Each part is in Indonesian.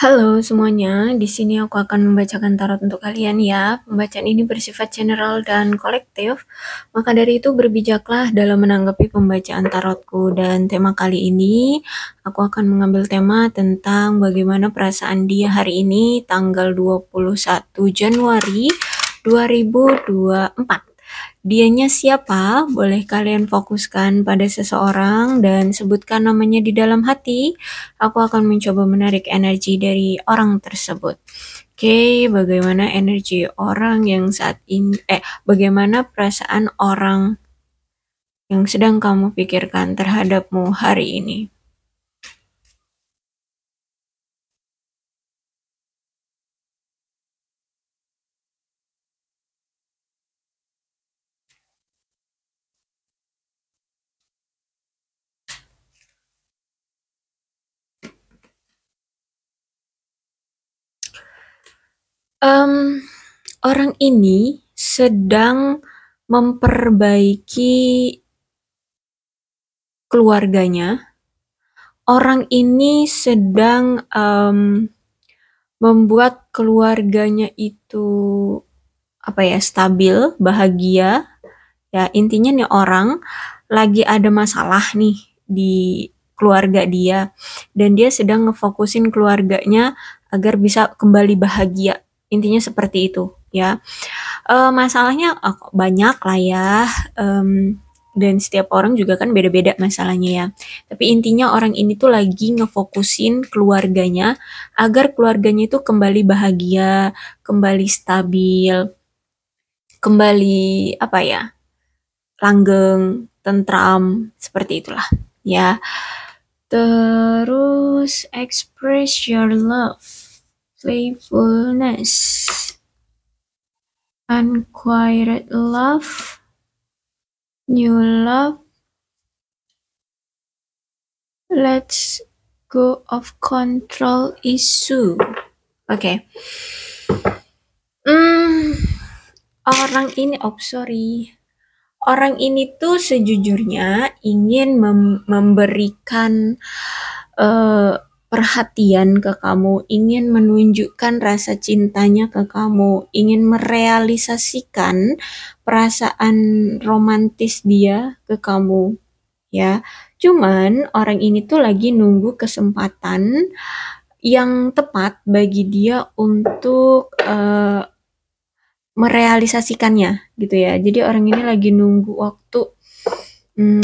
Halo semuanya, di sini aku akan membacakan tarot untuk kalian ya. Pembacaan ini bersifat general dan kolektif, maka dari itu berbijaklah dalam menanggapi pembacaan tarotku. Dan tema kali ini, aku akan mengambil tema tentang bagaimana perasaan dia hari ini, tanggal 21 Januari 2024. Dianya siapa? Boleh kalian fokuskan pada seseorang dan sebutkan namanya di dalam hati. Aku akan mencoba menarik energi dari orang tersebut. Oke, bagaimana energi orang yang saat ini, bagaimana perasaan orang yang sedang kamu pikirkan terhadapmu hari ini? Em, Orang ini sedang memperbaiki keluarganya. Orang ini sedang membuat keluarganya itu stabil, bahagia. Ya, intinya nih orang lagi ada masalah nih di keluarga dia dan dia sedang ngefokusin keluarganya agar bisa kembali bahagia. Intinya seperti itu, ya. Masalahnya banyak lah ya. Dan setiap orang juga kan beda-beda masalahnya ya. Tapi intinya orang ini tuh lagi ngefokusin keluarganya agar keluarganya itu kembali bahagia, kembali stabil, kembali langgeng, tentram, seperti itulah ya. Terus express your love, playfulness, unquiet love, new love, let's go of control issue. Oke. Orang ini, orang ini tuh sejujurnya ingin memberikan perhatian ke kamu, ingin menunjukkan rasa cintanya ke kamu, ingin merealisasikan perasaan romantis dia ke kamu, ya. Cuman orang ini tuh lagi nunggu kesempatan yang tepat bagi dia untuk merealisasikannya gitu ya. Jadi orang ini lagi nunggu waktu,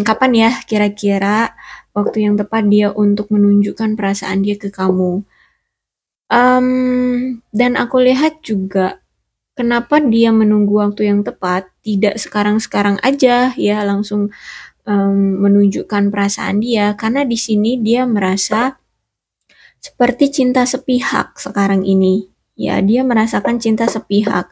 kapan ya kira-kira waktu yang tepat dia untuk menunjukkan perasaan dia ke kamu. Dan aku lihat juga kenapa dia menunggu waktu yang tepat, tidak sekarang-sekarang aja ya langsung menunjukkan perasaan dia, karena di sini dia merasa seperti cinta sepihak sekarang ini. Ya, dia merasakan cinta sepihak.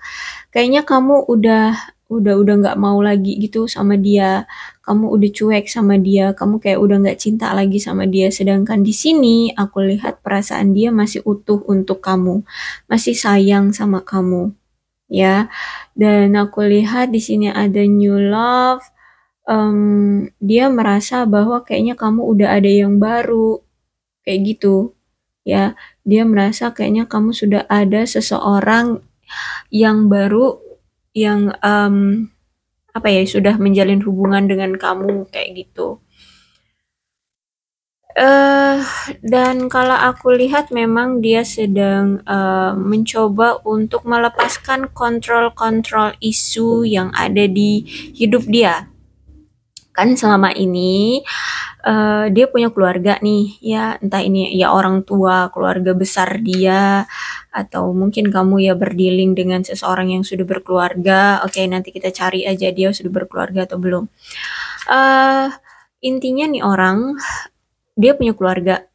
Kayaknya kamu udah nggak mau lagi gitu sama dia. Kamu udah cuek sama dia. Kamu kayak udah nggak cinta lagi sama dia. Sedangkan di sini aku lihat perasaan dia masih utuh untuk kamu, masih sayang sama kamu. Ya, dan aku lihat di sini ada new love. Dia merasa bahwa kayaknya kamu udah ada yang baru, kayak gitu. Ya, dia merasa kayaknya kamu sudah ada seseorang yang baru yang sudah menjalin hubungan dengan kamu kayak gitu. Dan kalau aku lihat memang dia sedang mencoba untuk melepaskan kontrol-kontrol isu yang ada di hidup dia. Kan selama ini dia punya keluarga nih, ya entah ini ya orang tua, keluarga besar dia, atau mungkin kamu ya berdealing dengan seseorang yang sudah berkeluarga. Oke, nanti kita cari aja dia sudah berkeluarga atau belum. Intinya nih orang, dia punya keluarga.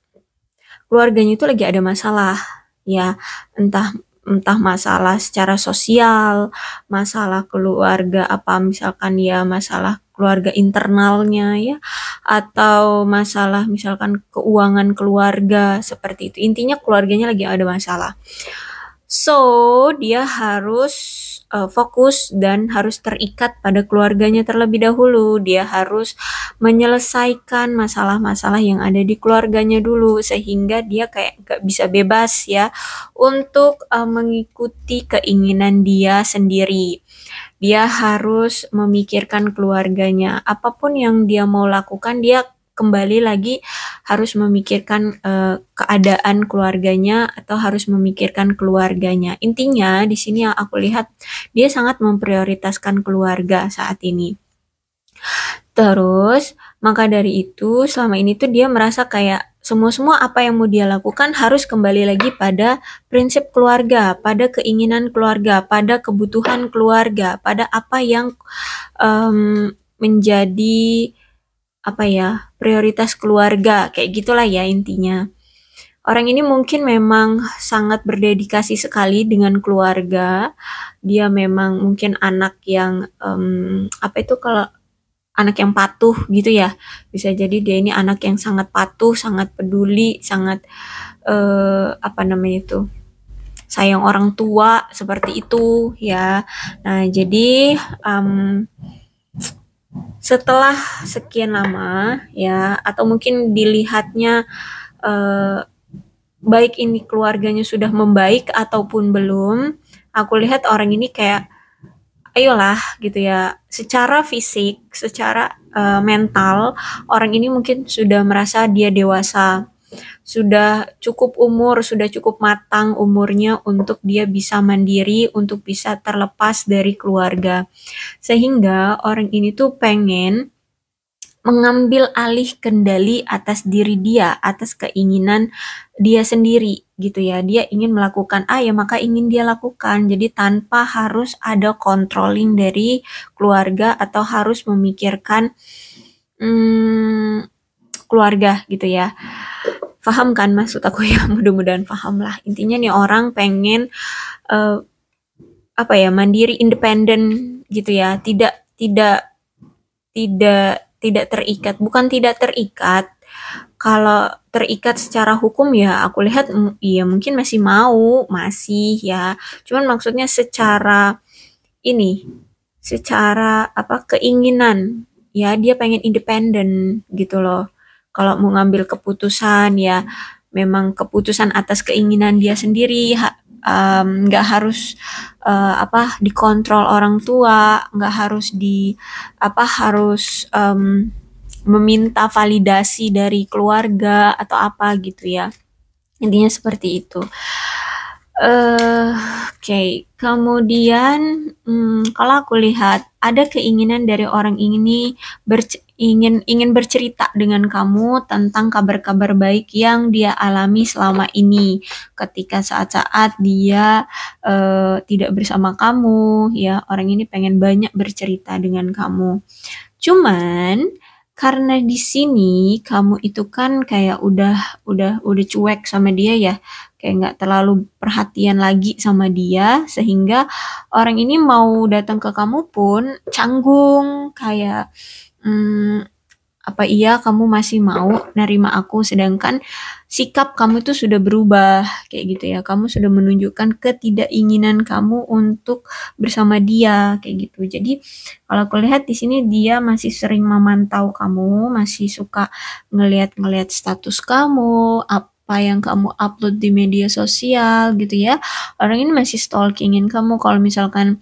Keluarganya itu lagi ada masalah, ya entah entah masalah secara sosial, masalah keluarga apa misalkan ya masalah keluarga internalnya ya, atau masalah misalkan keuangan keluarga seperti itu. Intinya keluarganya lagi ada masalah. So, dia harus fokus dan harus terikat pada keluarganya terlebih dahulu. Dia harus menyelesaikan masalah-masalah yang ada di keluarganya dulu, sehingga dia kayak gak bisa bebas ya untuk mengikuti keinginan dia sendiri. Dia harus memikirkan keluarganya. Apapun yang dia mau lakukan, dia kembali lagi harus memikirkan keadaan keluarganya atau harus memikirkan keluarganya. Intinya di sini yang aku lihat dia sangat memprioritaskan keluarga saat ini. Terus, maka dari itu selama ini tuh dia merasa kayak semua apa yang mau dia lakukan harus kembali lagi pada prinsip keluarga, pada keinginan keluarga, pada kebutuhan keluarga, pada apa yang menjadi apa ya, prioritas keluarga, kayak gitulah ya intinya. Orang ini mungkin memang sangat berdedikasi sekali dengan keluarga. Dia memang mungkin anak yang apa itu kalau anak yang patuh gitu ya. Bisa jadi dia ini anak yang sangat patuh, sangat peduli, sangat apa namanya itu? Sayang orang tua seperti itu ya. Nah, jadi setelah sekian lama ya, atau mungkin dilihatnya baik ini keluarganya sudah membaik ataupun belum, aku lihat orang ini kayak ayolah gitu ya, secara fisik, secara mental, orang ini mungkin sudah merasa dia dewasa, sudah cukup umur, sudah cukup matang umurnya untuk dia bisa mandiri, untuk bisa terlepas dari keluarga. Sehingga orang ini tuh pengen mengambil alih kendali atas diri dia, atas keinginan dia sendiri gitu ya. Dia ingin melakukan A ya maka ingin dia lakukan. Jadi tanpa harus ada controlling dari keluarga atau harus memikirkan keluarga gitu ya. Paham kan maksud aku ya? Mudah-mudahan paham lah. Intinya nih orang pengen apa ya, mandiri, independen gitu ya. Tidak terikat, bukan tidak terikat. Kalau terikat secara hukum ya aku lihat iya mungkin masih mau, masih ya. Cuman maksudnya secara ini, secara apa keinginan ya dia pengen independen gitu loh. Kalau mau ngambil keputusan ya memang keputusan atas keinginan dia sendiri, nggak harus apa dikontrol orang tua, nggak harus harus meminta validasi dari keluarga atau apa gitu ya. Intinya seperti itu. Oke. Kemudian kalau aku lihat ada keinginan dari orang ini ingin bercerita dengan kamu tentang kabar-kabar baik yang dia alami selama ini ketika saat-saat dia tidak bersama kamu ya. Orang ini pengen banyak bercerita dengan kamu. Cuman karena di sini kamu itu kan kayak udah cuek sama dia ya, kayak nggak terlalu perhatian lagi sama dia, sehingga orang ini mau datang ke kamu pun canggung kayak apa iya kamu masih mau nerima aku, sedangkan sikap kamu itu sudah berubah kayak gitu ya, kamu sudah menunjukkan ketidakinginan kamu untuk bersama dia kayak gitu. Jadi kalau aku lihat di sini dia masih sering memantau kamu, masih suka ngelihat-ngelihat status kamu, apa yang kamu upload di media sosial gitu ya. Orang ini masih stalkingin kamu kalau misalkan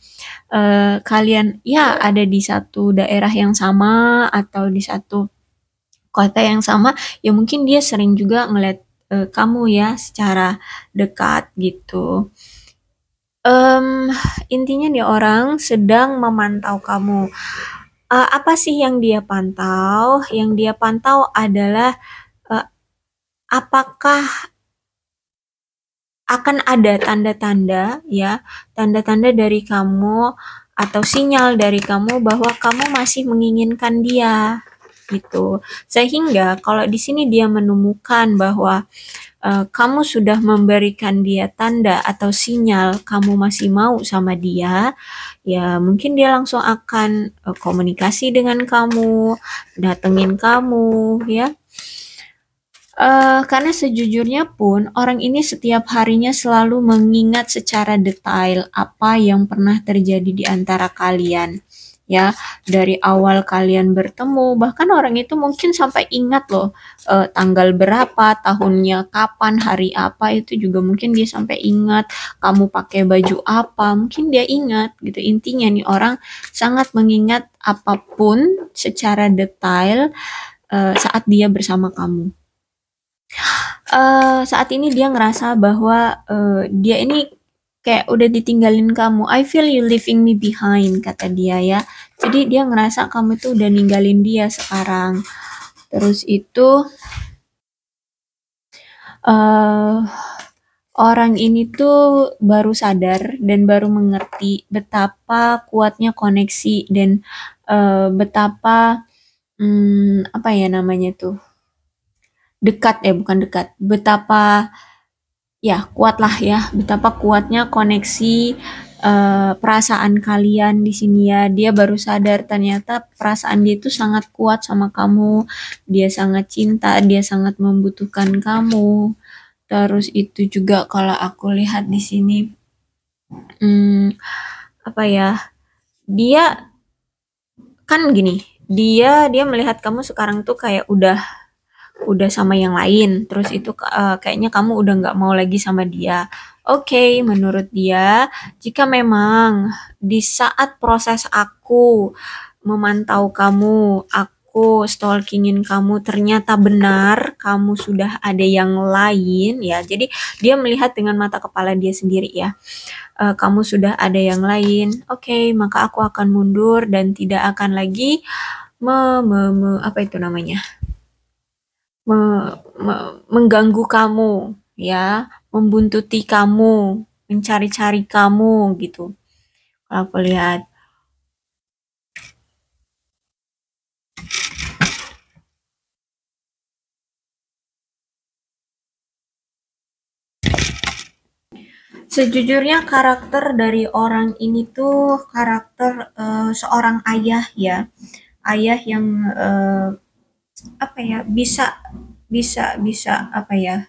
kalian ya ada di satu daerah yang sama atau di satu kota yang sama, ya mungkin dia sering juga ngeliat kamu ya secara dekat gitu. Intinya nih orang sedang memantau kamu. Apa sih yang dia pantau? Yang dia pantau adalah apakah akan ada tanda-tanda ya, tanda-tanda dari kamu atau sinyal dari kamu bahwa kamu masih menginginkan dia gitu. Sehingga kalau di sini dia menemukan bahwa kamu sudah memberikan dia tanda atau sinyal kamu masih mau sama dia, ya mungkin dia langsung akan komunikasi dengan kamu, datengin kamu ya. Karena sejujurnya pun orang ini setiap harinya selalu mengingat secara detail apa yang pernah terjadi di antara kalian. Ya, dari awal kalian bertemu, bahkan orang itu mungkin sampai ingat loh, tanggal berapa, tahunnya kapan, hari apa, itu juga mungkin dia sampai ingat, kamu pakai baju apa, mungkin dia ingat gitu. Intinya nih orang sangat mengingat apapun secara detail saat dia bersama kamu. Saat ini dia ngerasa bahwa dia ini kayak udah ditinggalin kamu. I feel you leaving me behind, kata dia ya. Jadi dia ngerasa kamu tuh udah ninggalin dia sekarang. Terus itu uh, orang ini tuh baru sadar dan baru mengerti betapa kuatnya koneksi dan betapa apa ya namanya tuh, dekat ya, bukan dekat, betapa ya kuatlah ya, betapa kuatnya koneksi perasaan kalian di sini ya. Dia baru sadar ternyata perasaan dia itu sangat kuat sama kamu, dia sangat cinta, dia sangat membutuhkan kamu. Terus itu juga kalau aku lihat di sini, apa ya, dia kan gini, dia melihat kamu sekarang tuh kayak udah sama yang lain, terus itu kayaknya kamu udah nggak mau lagi sama dia. Oke, menurut dia, jika memang di saat proses aku memantau kamu, aku stalkingin kamu, ternyata benar kamu sudah ada yang lain ya. Jadi dia melihat dengan mata kepala dia sendiri ya. Kamu sudah ada yang lain. Oke, maka aku akan mundur dan tidak akan lagi apa itu namanya? Mengganggu kamu ya, membuntuti kamu, mencari-cari kamu gitu. Kalau aku lihat. Sejujurnya karakter dari orang ini tuh karakter seorang ayah ya. Ayah yang apa ya, bisa bisa bisa apa ya,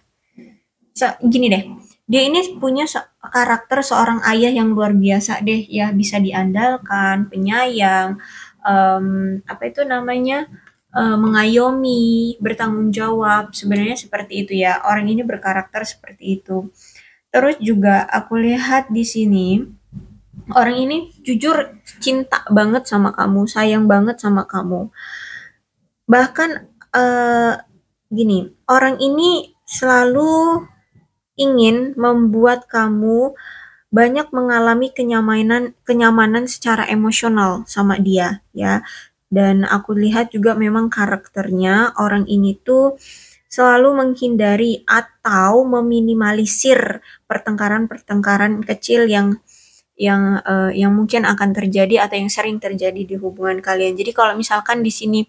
gini deh, dia ini punya karakter seorang ayah yang luar biasa deh ya, bisa diandalkan, penyayang, apa itu namanya, mengayomi, bertanggung jawab, sebenarnya seperti itu ya, orang ini berkarakter seperti itu. Terus juga aku lihat di sini, orang ini jujur cinta banget sama kamu, sayang banget sama kamu. Bahkan gini, orang ini selalu ingin membuat kamu banyak mengalami kenyamanan secara emosional sama dia ya. Dan aku lihat juga memang karakternya orang ini tuh selalu menghindari atau meminimalisir pertengkaran-pertengkaran kecil yang mungkin akan terjadi atau yang sering terjadi di hubungan kalian. Jadi kalau misalkan di sini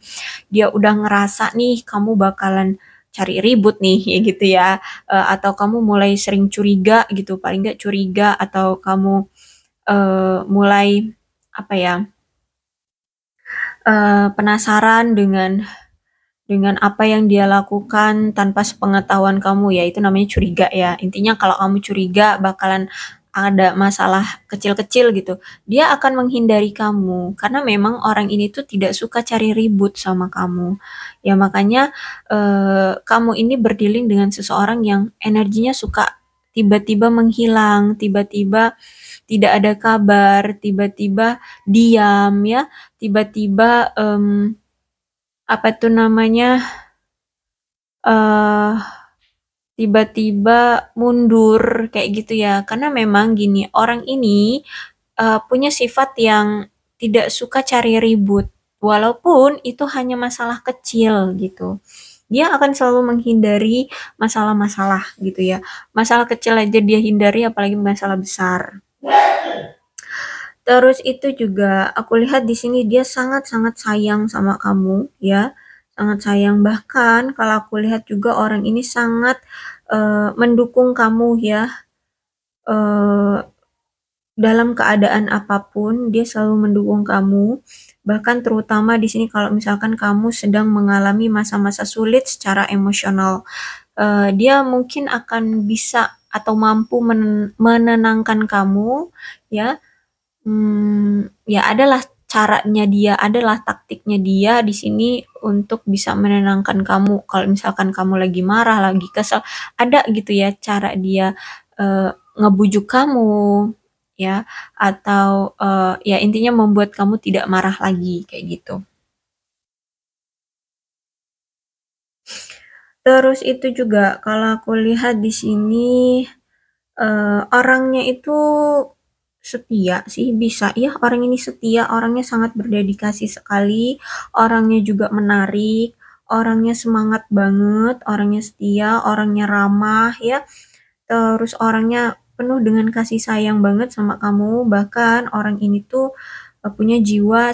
dia udah ngerasa nih kamu bakalan cari ribut nih ya gitu ya, atau kamu mulai sering curiga gitu, paling nggak curiga, atau kamu mulai apa ya, penasaran dengan apa yang dia lakukan tanpa sepengetahuan kamu, ya itu namanya curiga ya. Intinya kalau kamu curiga bakalan ada masalah kecil-kecil gitu, dia akan menghindari kamu karena memang orang ini tuh tidak suka cari ribut sama kamu. Ya makanya kamu ini berdealing dengan seseorang yang energinya suka tiba-tiba menghilang, tiba-tiba tidak ada kabar, tiba-tiba diam ya, tiba-tiba apa tuh namanya, eh tiba-tiba mundur kayak gitu ya. Karena memang gini, orang ini punya sifat yang tidak suka cari ribut, walaupun itu hanya masalah kecil gitu. Dia akan selalu menghindari masalah-masalah gitu ya. Masalah kecil aja dia hindari, apalagi masalah besar. Terus itu juga aku lihat di sini dia sangat-sangat sayang sama kamu ya, sangat sayang. Bahkan kalau aku lihat juga orang ini sangat mendukung kamu ya, dalam keadaan apapun dia selalu mendukung kamu. Bahkan terutama di sini kalau misalkan kamu sedang mengalami masa-masa sulit secara emosional, dia mungkin akan bisa atau mampu menenangkan kamu, ya. Ya adalah caranya dia, adalah taktiknya dia di sini untuk bisa menenangkan kamu. Kalau misalkan kamu lagi marah, lagi kesel, ada gitu ya cara dia ngebujuk kamu, ya, atau ya intinya membuat kamu tidak marah lagi kayak gitu. Terus itu juga kalau aku lihat di sini orangnya itu setia sih, bisa ya, orang ini setia, orangnya sangat berdedikasi sekali, orangnya juga menarik, orangnya semangat banget, orangnya setia, orangnya ramah ya, terus orangnya penuh dengan kasih sayang banget sama kamu, bahkan orang ini tuh punya jiwa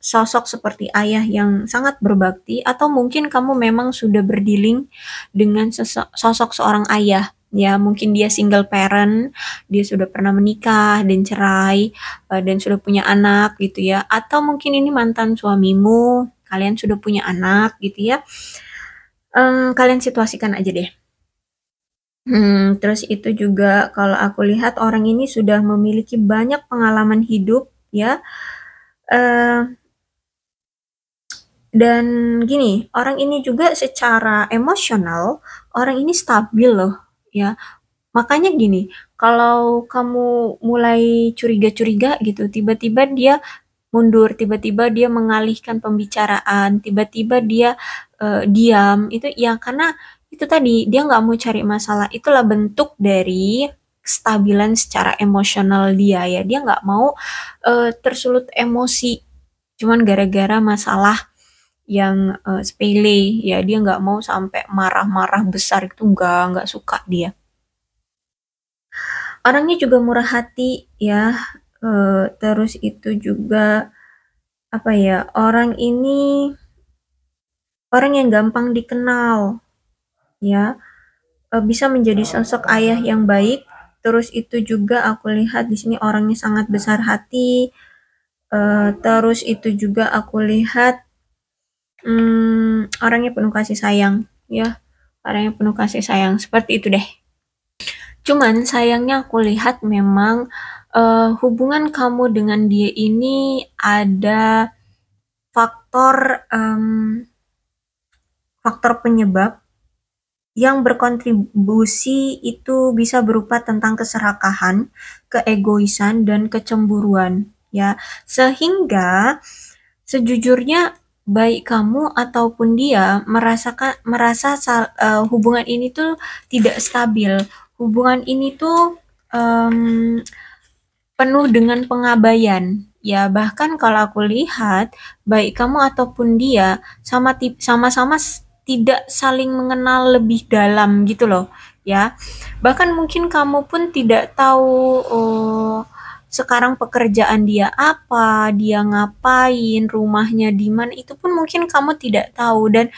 sosok seperti ayah yang sangat berbakti, atau mungkin kamu memang sudah berdealing dengan sosok seorang ayah. Ya, mungkin dia single parent, dia sudah pernah menikah dan cerai, dan sudah punya anak gitu ya. Atau mungkin ini mantan suamimu, kalian sudah punya anak gitu ya. Kalian situasikan aja deh. Terus itu juga kalau aku lihat orang ini sudah memiliki banyak pengalaman hidup ya. Eh, dan gini, orang ini juga secara emosional, orang ini stabil loh, ya. Makanya gini, kalau kamu mulai curiga-curiga gitu, tiba-tiba dia mundur, tiba-tiba dia mengalihkan pembicaraan, tiba-tiba dia diam, itu ya karena itu tadi, dia nggak mau cari masalah. Itulah bentuk dari kestabilan secara emosional dia ya. Dia nggak mau tersulut emosi, cuman gara-gara masalah yang sepele ya, dia nggak mau sampai marah-marah besar, itu nggak suka dia. Orangnya juga murah hati ya, terus itu juga apa ya, orang ini orang yang gampang dikenal ya, bisa menjadi sosok ayah yang baik. Terus itu juga aku lihat di sini orangnya sangat besar hati. Terus itu juga aku lihat orangnya penuh kasih sayang ya, orangnya penuh kasih sayang seperti itu deh. Cuman sayangnya aku lihat memang hubungan kamu dengan dia ini ada faktor faktor penyebab yang berkontribusi, itu bisa berupa tentang keserakahan, keegoisan, dan kecemburuan ya. Sehingga sejujurnya baik kamu ataupun dia merasa hubungan ini tuh tidak stabil. Hubungan ini tuh penuh dengan pengabaian. Ya, bahkan kalau aku lihat, baik kamu ataupun dia sama-sama tidak saling mengenal lebih dalam gitu loh, ya. Bahkan mungkin kamu pun tidak tahu sekarang pekerjaan dia apa, dia ngapain, rumahnya di mana, itu pun mungkin kamu tidak tahu. Dan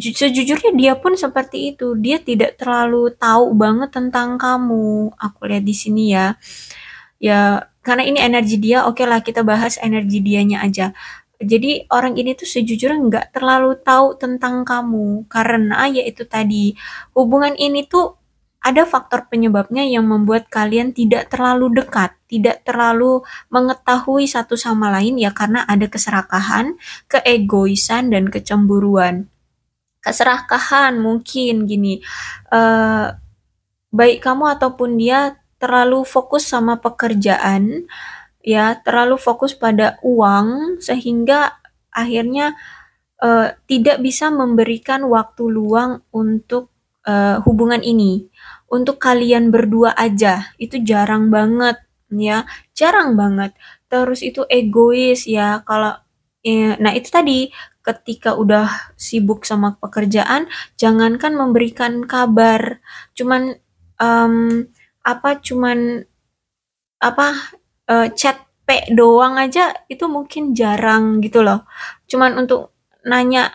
sejujurnya dia pun seperti itu, dia tidak terlalu tahu banget tentang kamu. Aku lihat di sini ya. Ya, karena ini energi dia, oke lah kita bahas energi dianya aja. Jadi orang ini tuh sejujurnya nggak terlalu tahu tentang kamu, karena ya itu tadi, hubungan ini tuh ada faktor penyebabnya yang membuat kalian tidak terlalu dekat, tidak terlalu mengetahui satu sama lain ya, karena ada keserakahan, keegoisan, dan kecemburuan. Keserakahan mungkin gini, eh, baik kamu ataupun dia terlalu fokus sama pekerjaan, ya, terlalu fokus pada uang, sehingga akhirnya tidak bisa memberikan waktu luang untuk hubungan ini. Untuk kalian berdua aja, itu jarang banget, ya, jarang banget. Terus itu egois ya, kalau nah itu tadi, ketika udah sibuk sama pekerjaan, jangankan memberikan kabar, cuman cuman chat P doang aja itu mungkin jarang gitu loh. Cuman untuk nanya,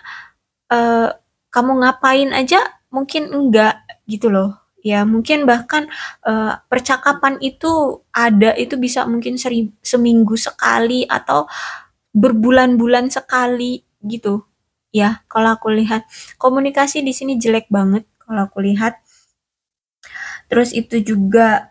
eee, "Kamu ngapain?" aja mungkin enggak gitu loh. ya mungkin bahkan percakapan itu ada itu bisa mungkin seminggu sekali atau berbulan-bulan sekali gitu ya. Kalau aku lihat komunikasi di sini jelek banget kalau aku lihat. Terus itu juga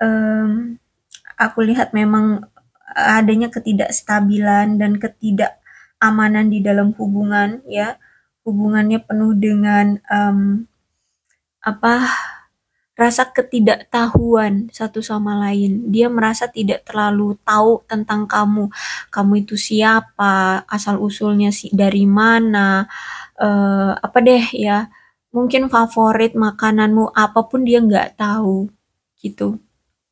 aku lihat memang adanya ketidakstabilan dan ketidakamanan di dalam hubungan ya. Hubungannya penuh dengan apa rasa ketidaktahuan satu sama lain. Dia merasa tidak terlalu tahu tentang kamu. Kamu itu siapa, asal-usulnya dari mana, apa deh ya. Mungkin favorit makananmu apapun dia nggak tahu gitu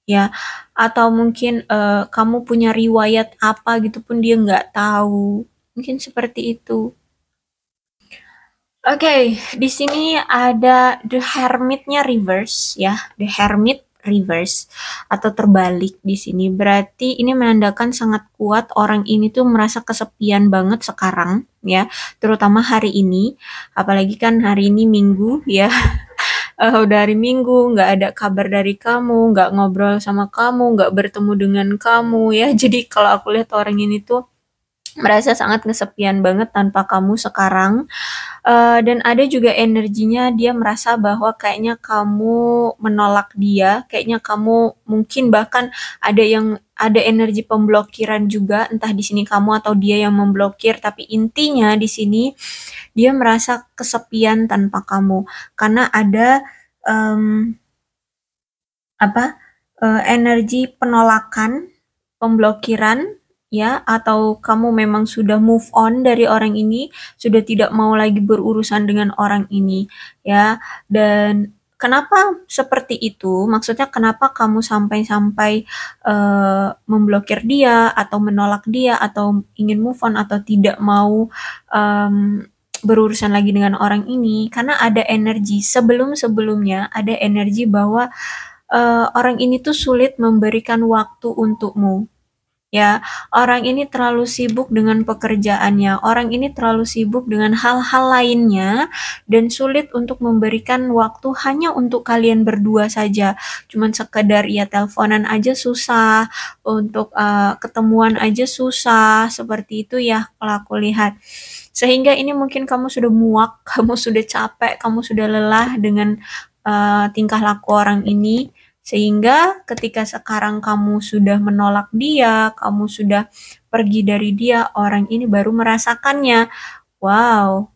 ya. Atau mungkin kamu punya riwayat apa gitu pun dia nggak tahu. Mungkin seperti itu. Oke, di sini ada The Hermit-nya reverse ya, The Hermit reverse atau terbalik di sini. Berarti ini menandakan sangat kuat orang ini tuh merasa kesepian banget sekarang ya, terutama hari ini. Apalagi kan hari ini Minggu ya. Udah hari Minggu, nggak ada kabar dari kamu, nggak ngobrol sama kamu, nggak bertemu dengan kamu ya. Jadi kalau aku lihat orang ini tuh merasa sangat kesepian banget tanpa kamu sekarang. Dan ada juga energinya dia merasa bahwa kayaknya kamu menolak dia, kayaknya kamu mungkin bahkan ada energi pemblokiran juga, entah di sini kamu atau dia yang memblokir, tapi intinya di sini dia merasa kesepian tanpa kamu karena ada energi penolakan, pemblokiran ya, atau kamu memang sudah move on dari orang ini, sudah tidak mau lagi berurusan dengan orang ini ya. Dan kenapa seperti itu? Maksudnya kenapa kamu sampai-sampai memblokir dia atau menolak dia atau ingin move on atau tidak mau berurusan lagi dengan orang ini? Karena ada energi sebelum-sebelumnya ada energi bahwa orang ini tuh sulit memberikan waktu untukmu. Ya, orang ini terlalu sibuk dengan pekerjaannya, orang ini terlalu sibuk dengan hal-hal lainnya, dan sulit untuk memberikan waktu hanya untuk kalian berdua saja. Cuman sekedar ya teleponan aja susah, untuk ketemuan aja susah, seperti itu ya kalau aku lihat. Sehingga ini mungkin kamu sudah muak, kamu sudah capek, kamu sudah lelah dengan tingkah laku orang ini. Sehingga ketika sekarang kamu sudah menolak dia, kamu sudah pergi dari dia, orang ini baru merasakannya. Wow,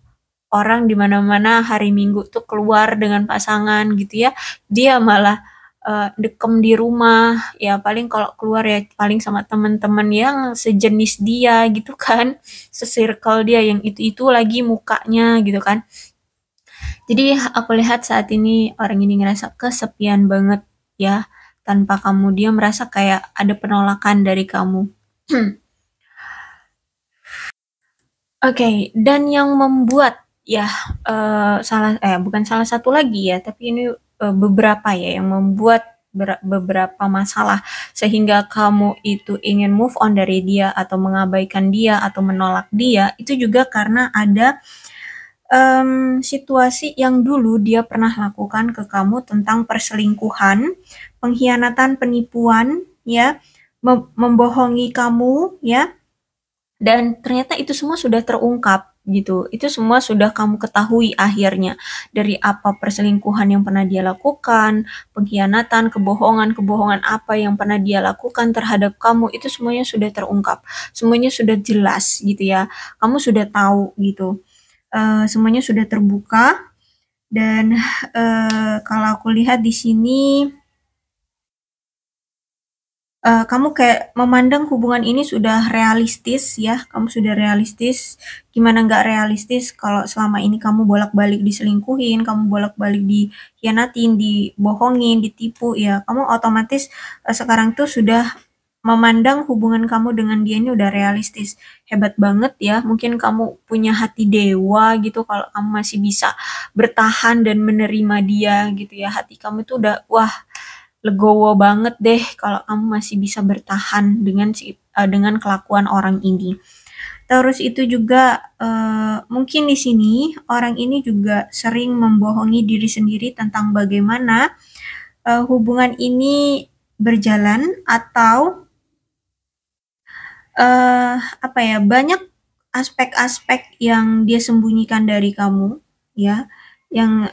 orang di mana-mana hari Minggu tuh keluar dengan pasangan gitu ya. Dia malah dekem di rumah. Ya paling kalau keluar ya paling sama teman-teman yang sejenis dia gitu kan. Se-circle dia yang itu-itu lagi mukanya gitu kan. Jadi aku lihat saat ini orang ini ngerasa kesepian banget ya, tanpa kamu. Dia merasa kayak ada penolakan dari kamu. Oke, dan yang membuat ya bukan salah satu lagi ya, tapi ini beberapa ya yang membuat beberapa masalah sehingga kamu itu ingin move on dari dia atau mengabaikan dia atau menolak dia, itu juga karena ada situasi yang dulu dia pernah lakukan ke kamu tentang perselingkuhan, pengkhianatan, penipuan, ya, membohongi kamu, ya, dan ternyata itu semua sudah terungkap gitu. Itu semua sudah kamu ketahui akhirnya dari apa perselingkuhan yang pernah dia lakukan, pengkhianatan, kebohongan apa yang pernah dia lakukan terhadap kamu, itu semuanya sudah terungkap. Semuanya sudah jelas gitu ya. Kamu sudah tahu gitu. Semuanya sudah terbuka dan kalau aku lihat di sini kamu kayak memandang hubungan ini sudah realistis ya, kamu sudah realistis. Gimana nggak realistis kalau selama ini kamu bolak-balik diselingkuhin, kamu bolak-balik dikhianatin, dibohongin, ditipu ya, kamu otomatis sekarang tuh sudah memandang hubungan kamu dengan dia ini udah realistis. Hebat banget ya, mungkin kamu punya hati dewa gitu kalau kamu masih bisa bertahan dan menerima dia gitu ya. Hati kamu tuh udah wah legowo banget deh kalau kamu masih bisa bertahan dengan kelakuan orang ini. Terus itu juga mungkin di sini orang ini juga sering membohongi diri sendiri tentang bagaimana hubungan ini berjalan atau apa ya, banyak aspek-aspek yang dia sembunyikan dari kamu, ya, yang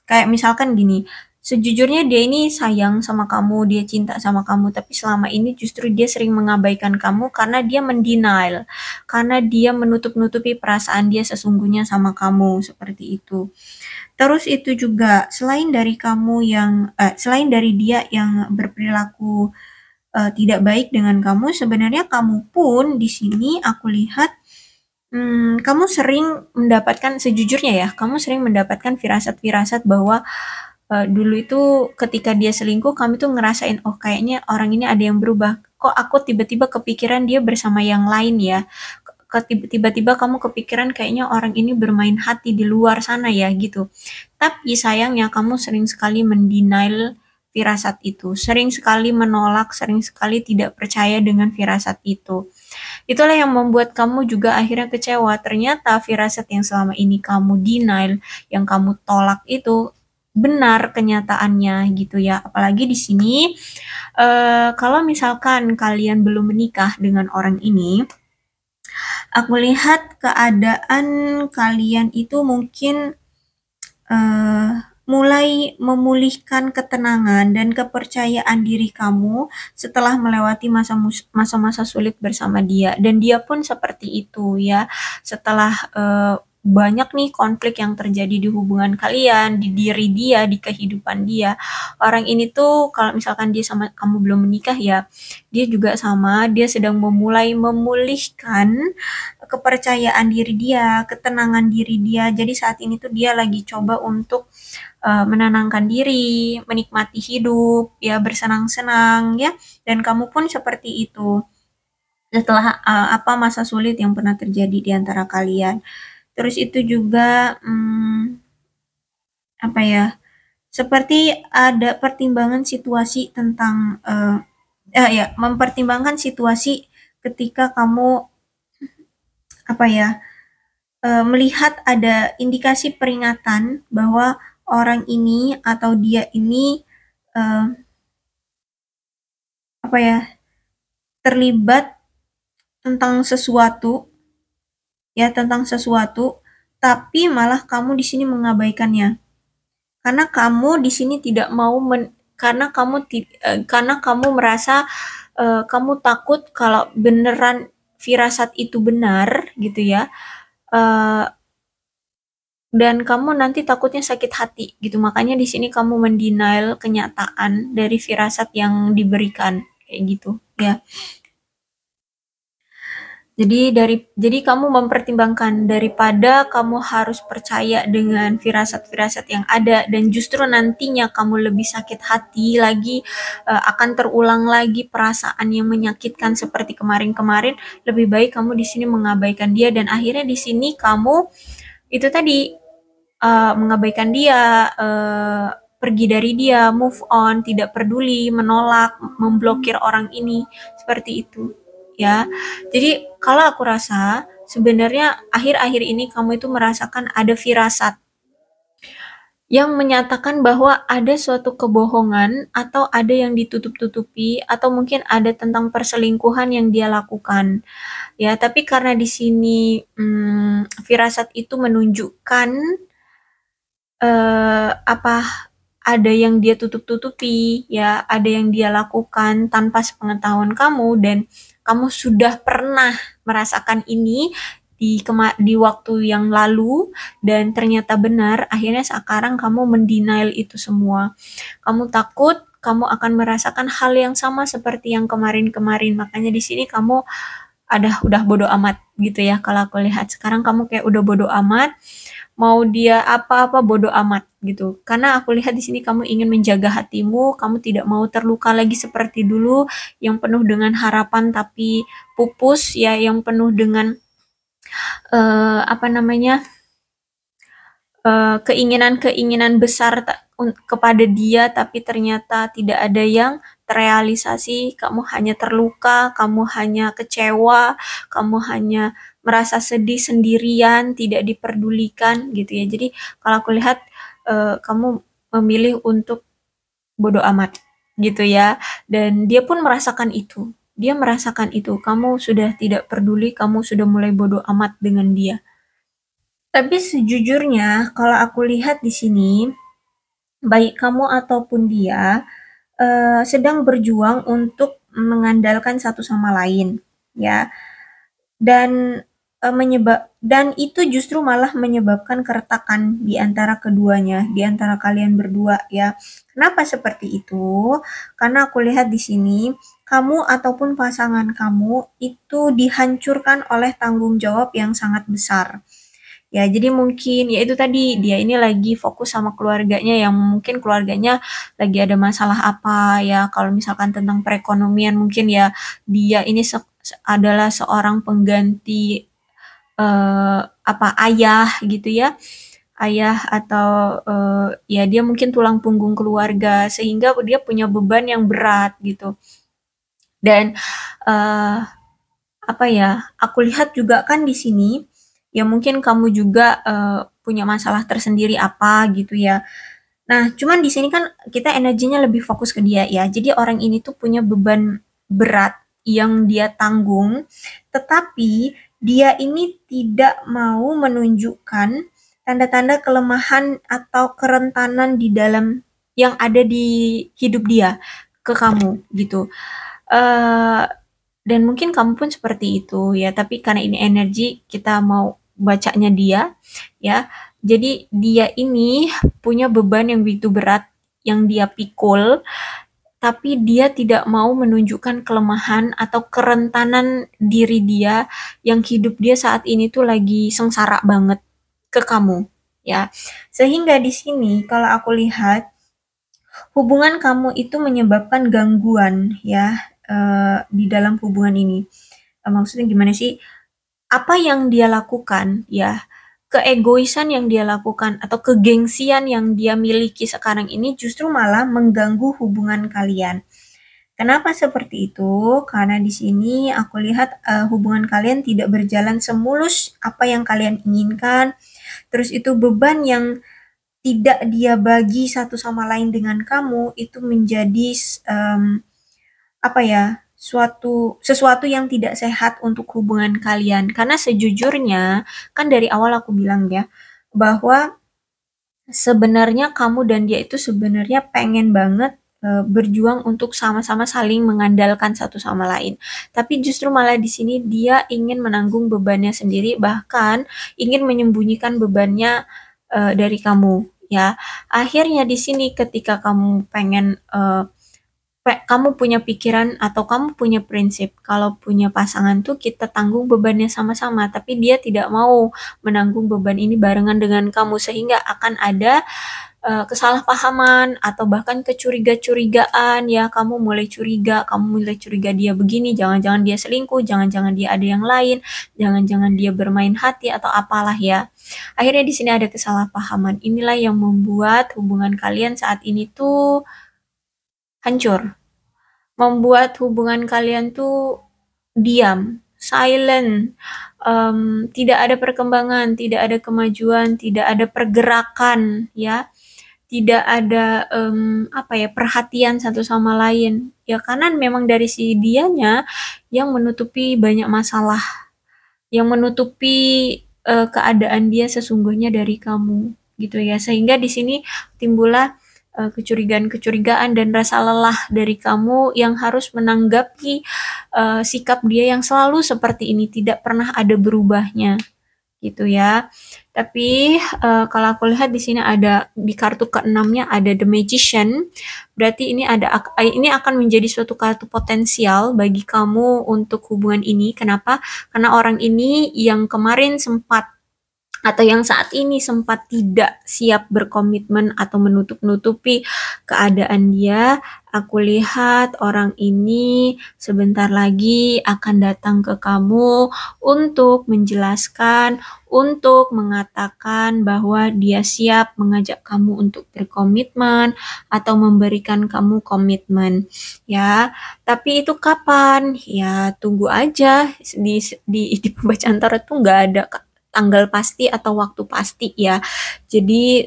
kayak misalkan gini, sejujurnya dia ini sayang sama kamu, dia cinta sama kamu, tapi selama ini justru dia sering mengabaikan kamu karena dia mendenial, karena dia menutup-nutupi perasaan dia sesungguhnya sama kamu, seperti itu. Terus itu juga selain dari dia yang berperilaku tidak baik dengan kamu, sebenarnya kamu pun di sini aku lihat kamu sering mendapatkan, sejujurnya ya, kamu sering mendapatkan firasat-firasat bahwa dulu itu ketika dia selingkuh, kamu tuh ngerasain, oh kayaknya orang ini ada yang berubah. Kok aku tiba-tiba kepikiran dia bersama yang lain ya? Tiba-tiba kamu kepikiran kayaknya orang ini bermain hati di luar sana ya gitu. Tapi sayangnya kamu sering sekali mendenial firasat itu, sering sekali menolak, sering sekali tidak percaya dengan firasat itu. Itulah yang membuat kamu juga akhirnya kecewa. Ternyata firasat yang selama ini kamu denial, yang kamu tolak itu benar kenyataannya gitu ya. Apalagi di sini kalau misalkan kalian belum menikah dengan orang ini, aku lihat keadaan kalian itu mungkin mulai memulihkan ketenangan dan kepercayaan diri kamu setelah melewati masa-masa sulit bersama dia, dan dia pun seperti itu ya. Setelah banyak nih konflik yang terjadi di hubungan kalian, di diri dia, di kehidupan dia, orang ini tuh kalau misalkan dia sama kamu belum menikah ya, dia juga sama, dia sedang memulihkan kepercayaan diri dia, ketenangan diri dia. Jadi saat ini tuh dia lagi coba untuk menenangkan diri, menikmati hidup, ya bersenang-senang ya. Dan kamu pun seperti itu setelah apa masa sulit yang pernah terjadi di antara kalian. Terus itu juga apa ya? Seperti ada pertimbangan situasi tentang ya, mempertimbangkan situasi ketika kamu apa ya? Melihat ada indikasi peringatan bahwa orang ini atau dia ini apa ya, terlibat tentang sesuatu ya, tentang sesuatu, tapi malah kamu di sini mengabaikannya. Karena kamu di sini tidak mau karena kamu merasa kamu takut kalau beneran firasat itu benar gitu ya. Dan kamu nanti takutnya sakit hati gitu. Makanya di sini kamu mendenial kenyataan dari firasat yang diberikan kayak gitu ya. Jadi kamu mempertimbangkan daripada kamu harus percaya dengan firasat-firasat yang ada dan justru nantinya kamu lebih sakit hati lagi, akan terulang lagi perasaan yang menyakitkan seperti kemarin-kemarin, lebih baik kamu di sini mengabaikan dia dan akhirnya di sini kamu itu tadi mengabaikan dia, pergi dari dia, move on, tidak peduli, menolak, memblokir orang ini, seperti itu ya. Jadi kalau aku rasa sebenarnya akhir-akhir ini kamu itu merasakan ada firasat yang menyatakan bahwa ada suatu kebohongan atau ada yang ditutup-tutupi atau mungkin ada tentang perselingkuhan yang dia lakukan ya. Tapi karena di sini firasat itu menunjukkan apa ada yang dia tutup-tutupi ya, ada yang dia lakukan tanpa sepengetahuan kamu dan kamu sudah pernah merasakan ini di waktu yang lalu dan ternyata benar, akhirnya sekarang kamu mendenial itu semua. Kamu takut kamu akan merasakan hal yang sama seperti yang kemarin-kemarin. Makanya di sini kamu udah bodo amat gitu ya. Kalau aku lihat sekarang kamu kayak udah bodo amat, mau dia apa-apa bodo amat gitu. Karena aku lihat di sini kamu ingin menjaga hatimu, kamu tidak mau terluka lagi seperti dulu yang penuh dengan harapan tapi pupus ya, yang penuh dengan apa namanya? Keinginan-keinginan besar kepada dia tapi ternyata tidak ada yang terrealisasi, kamu hanya terluka, kamu hanya kecewa, kamu hanya merasa sedih sendirian, tidak diperdulikan gitu ya. Jadi kalau aku lihat kamu memilih untuk bodoh amat gitu ya. Dan dia pun merasakan itu. Dia merasakan itu. Kamu sudah tidak peduli, kamu sudah mulai bodoh amat dengan dia. Tapi sejujurnya, kalau aku lihat di sini, baik kamu ataupun dia sedang berjuang untuk mengandalkan satu sama lain, ya. Dan dan itu justru malah menyebabkan keretakan di antara keduanya, di antara kalian berdua ya. Kenapa seperti itu? Karena aku lihat di sini kamu ataupun pasangan kamu itu dihancurkan oleh tanggung jawab yang sangat besar. Ya, jadi mungkin ya itu tadi dia ini lagi fokus sama keluarganya yang mungkin keluarganya lagi ada masalah apa ya. Kalau misalkan tentang perekonomian mungkin ya dia ini adalah seorang pengganti apa ayah gitu ya. Ayah atau ya dia mungkin tulang punggung keluarga sehingga dia punya beban yang berat gitu. Dan apa ya? Aku lihat juga kan di sini ya mungkin kamu juga punya masalah tersendiri apa gitu ya. Nah, cuman di sini kan kita energinya lebih fokus ke dia ya. Jadi orang ini tuh punya beban berat yang dia tanggung, tetapi dia ini tidak mau menunjukkan tanda-tanda kelemahan atau kerentanan di dalam yang ada di hidup dia ke kamu gitu. Eh dan mungkin kamu pun seperti itu ya, tapi karena ini energi kita mau bacanya dia ya. Jadi dia ini punya beban yang begitu berat yang dia pikul, tapi dia tidak mau menunjukkan kelemahan atau kerentanan diri dia yang hidup dia saat ini tuh lagi sengsara banget ke kamu ya. Sehingga di sini kalau aku lihat hubungan kamu itu menyebabkan gangguan ya di dalam hubungan ini. Maksudnya gimana sih? Apa yang dia lakukan ya, keegoisan yang dia lakukan atau kegengsian yang dia miliki sekarang ini justru malah mengganggu hubungan kalian. Kenapa seperti itu? Karena di sini aku lihat hubungan kalian tidak berjalan semulus apa yang kalian inginkan. Terus itu beban yang tidak dia bagi satu sama lain dengan kamu itu menjadi apa ya, sesuatu yang tidak sehat untuk hubungan kalian. Karena sejujurnya, kan dari awal aku bilang ya, bahwa sebenarnya kamu dan dia itu sebenarnya pengen banget berjuang untuk sama-sama saling mengandalkan satu sama lain. Tapi justru malah di sini dia ingin menanggung bebannya sendiri, bahkan ingin menyembunyikan bebannya dari kamu. Ya, akhirnya di sini ketika kamu pengen kamu punya pikiran atau kamu punya prinsip kalau punya pasangan tuh kita tanggung bebannya sama-sama, tapi dia tidak mau menanggung beban ini barengan dengan kamu sehingga akan ada kesalahpahaman atau bahkan kecuriga-curigaan ya, kamu mulai curiga dia begini, jangan-jangan dia selingkuh, jangan-jangan dia ada yang lain, jangan-jangan dia bermain hati atau apalah ya. Akhirnya di sini ada kesalahpahaman. Inilah yang membuat hubungan kalian saat ini tuh hancur, membuat hubungan kalian tuh diam, silent, tidak ada perkembangan, tidak ada kemajuan, tidak ada pergerakan, ya, tidak ada apa ya perhatian satu sama lain, ya karena memang dari si dianya yang menutupi banyak masalah, yang menutupi keadaan dia sesungguhnya dari kamu, gitu ya, sehingga di sini timbullah kecurigaan-kecurigaan dan rasa lelah dari kamu yang harus menanggapi sikap dia yang selalu seperti ini, tidak pernah ada berubahnya, gitu ya. Tapi kalau aku lihat di sini ada di kartu keenamnya ada The Magician, berarti ini akan menjadi suatu kartu potensial bagi kamu untuk hubungan ini. Kenapa? Karena orang ini yang kemarin sempat atau yang saat ini sempat tidak siap berkomitmen atau menutup-nutupi keadaan dia, aku lihat orang ini sebentar lagi akan datang ke kamu untuk menjelaskan, untuk mengatakan bahwa dia siap mengajak kamu untuk berkomitmen atau memberikan kamu komitmen, ya. Tapi itu kapan? Ya, tunggu aja di pembacaan tarot tuh nggak ada tanggal pasti atau waktu pasti ya. Jadi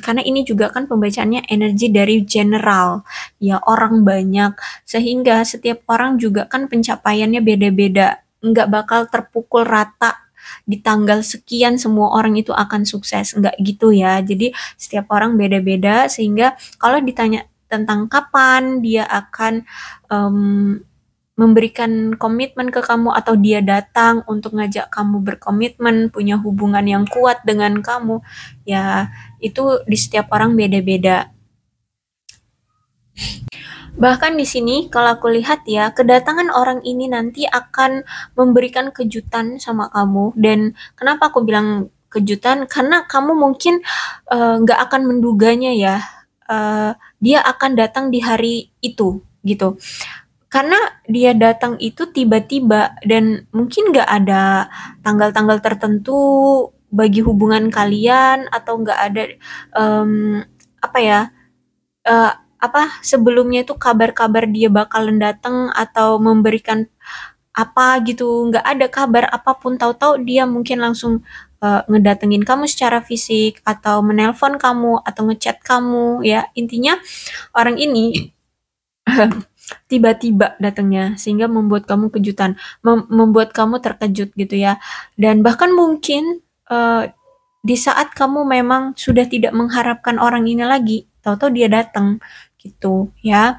karena ini juga kan pembacaannya energi dari general, ya orang banyak, sehingga setiap orang juga kan pencapaiannya beda-beda, nggak bakal terpukul rata di tanggal sekian semua orang itu akan sukses, nggak gitu ya. Jadi setiap orang beda-beda, sehingga kalau ditanya tentang kapan dia akan um, memberikan komitmen ke kamu atau dia datang untuk ngajak kamu berkomitmen, punya hubungan yang kuat dengan kamu, ya itu di setiap orang beda-beda. Bahkan di sini kalau aku lihat ya, kedatangan orang ini nanti akan memberikan kejutan sama kamu. Dan kenapa aku bilang kejutan? Karena kamu mungkin nggak akan menduganya ya. Dia akan datang di hari itu gitu. Karena dia datang itu tiba-tiba dan mungkin nggak ada tanggal-tanggal tertentu bagi hubungan kalian, atau nggak ada em, apa ya, eh, sebelumnya itu kabar-kabar dia bakalan datang atau memberikan apa gitu, nggak ada kabar apapun, tahu-tahu dia mungkin langsung ngedatengin kamu secara fisik atau menelpon kamu atau ngechat kamu, ya intinya orang ini tiba-tiba datangnya sehingga membuat kamu kejutan, membuat kamu terkejut gitu ya. Dan bahkan mungkin di saat kamu memang sudah tidak mengharapkan orang ini lagi, tahu-tahu dia datang gitu ya.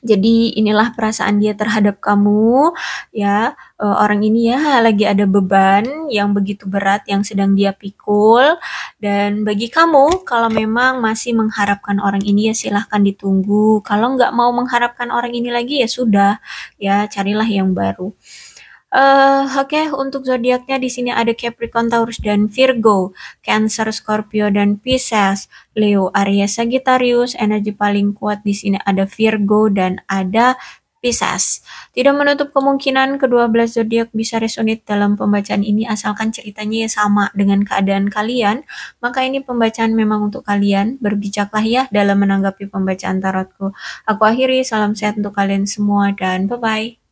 Jadi inilah perasaan dia terhadap kamu ya. Orang ini ya lagi ada beban yang begitu berat yang sedang dia pikul, dan bagi kamu kalau memang masih mengharapkan orang ini ya silahkan ditunggu. Kalau nggak mau mengharapkan orang ini lagi ya sudah, ya carilah yang baru. Oke, untuk zodiaknya di sini ada Capricorn, Taurus, dan Virgo, Cancer, Scorpio, dan Pisces, Leo, Aries, Sagittarius. Energi paling kuat di sini ada Virgo dan ada Pisces. Tidak menutup kemungkinan kedua belas zodiak bisa resonate dalam pembacaan ini asalkan ceritanya ya sama dengan keadaan kalian. Maka ini pembacaan memang untuk kalian. Berbijaklah ya dalam menanggapi pembacaan tarotku. Aku akhiri, salam sehat untuk kalian semua dan bye-bye.